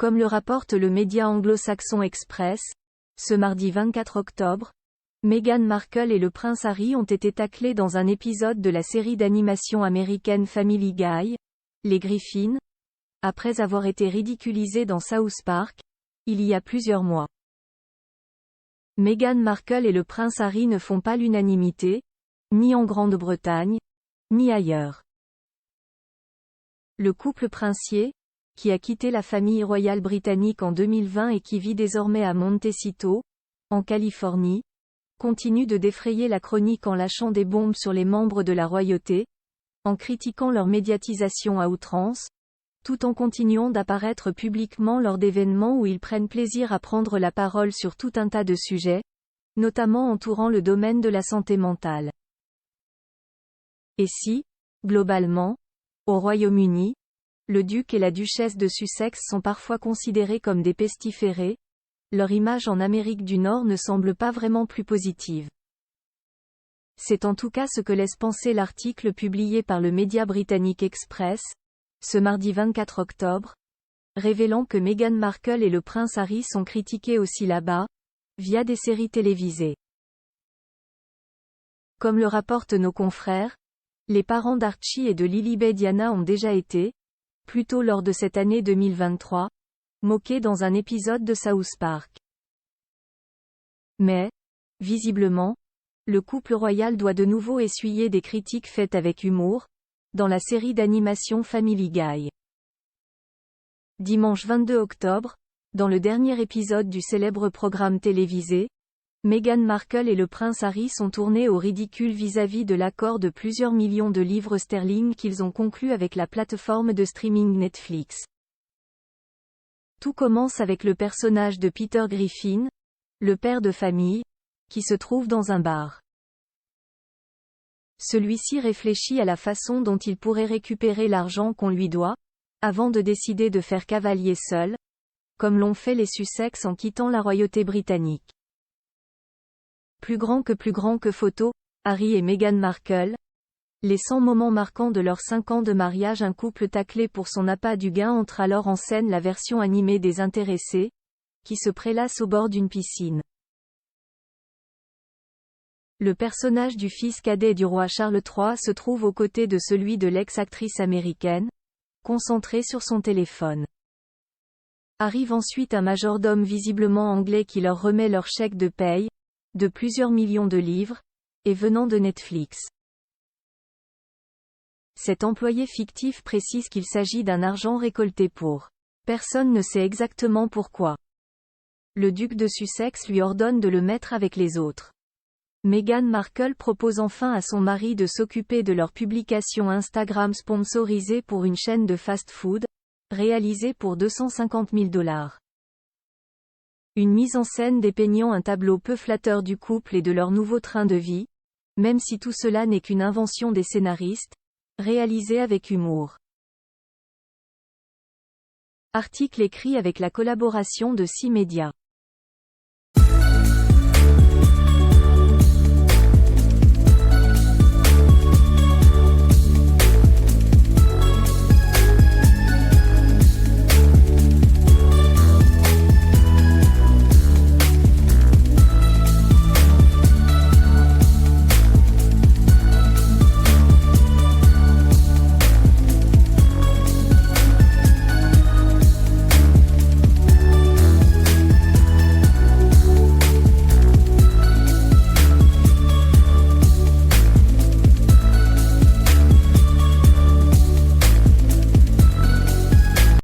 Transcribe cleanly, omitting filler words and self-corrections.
Comme le rapporte le média anglo-saxon Express, ce mardi 24 octobre, Meghan Markle et le prince Harry ont été taclés dans un épisode de la série d'animation américaine Family Guy, Les Griffins, après avoir été ridiculisés dans South Park, il y a plusieurs mois. Meghan Markle et le prince Harry ne font pas l'unanimité, ni en Grande-Bretagne, ni ailleurs. Le couple princier, qui a quitté la famille royale britannique en 2020 et qui vit désormais à Montecito, en Californie, continue de défrayer la chronique en lâchant des bombes sur les membres de la royauté, en critiquant leur médiatisation à outrance, tout en continuant d'apparaître publiquement lors d'événements où ils prennent plaisir à prendre la parole sur tout un tas de sujets, notamment entourant le domaine de la santé mentale. Et si, globalement, au Royaume-Uni, le duc et la duchesse de Sussex sont parfois considérés comme des pestiférés, leur image en Amérique du Nord ne semble pas vraiment plus positive. C'est en tout cas ce que laisse penser l'article publié par le média britannique Express, ce mardi 24 octobre, révélant que Meghan Markle et le prince Harry sont critiqués aussi là-bas, via des séries télévisées. Comme le rapportent nos confrères, les parents d'Archie et de Lilibet Diana ont déjà été, plus tôt lors de cette année 2023, moqués dans un épisode de South Park. Mais, visiblement, le couple royal doit de nouveau essuyer des critiques faites avec humour, dans la série d'animation Family Guy. Dimanche 22 octobre, dans le dernier épisode du célèbre programme télévisé, Meghan Markle et le prince Harry sont tournés au ridicule vis-à-vis de l'accord de plusieurs millions de livres sterling qu'ils ont conclu avec la plateforme de streaming Netflix. Tout commence avec le personnage de Peter Griffin, le père de famille, qui se trouve dans un bar. Celui-ci réfléchit à la façon dont il pourrait récupérer l'argent qu'on lui doit, avant de décider de faire cavalier seul, comme l'ont fait les Sussex en quittant la royauté britannique. Plus grand que photo, Harry et Meghan Markle. Les 100 moments marquants de leurs 5 ans de mariage. Un couple taclé pour son appât du gain entre alors en scène la version animée des intéressés, qui se prélassent au bord d'une piscine. Le personnage du fils cadet du roi Charles III se trouve aux côtés de celui de l'ex-actrice américaine, concentré sur son téléphone. Arrive ensuite un majordome visiblement anglais qui leur remet leur chèque de paye, de plusieurs millions de livres, et venant de Netflix. Cet employé fictif précise qu'il s'agit d'un argent récolté pour. Personne ne sait exactement pourquoi. Le duc de Sussex lui ordonne de le mettre avec les autres. Meghan Markle propose enfin à son mari de s'occuper de leur publication Instagram sponsorisée pour une chaîne de fast-food, réalisée pour $250 000. Une mise en scène dépeignant un tableau peu flatteur du couple et de leur nouveau train de vie, même si tout cela n'est qu'une invention des scénaristes, réalisée avec humour. Article écrit avec la collaboration de 6 médias.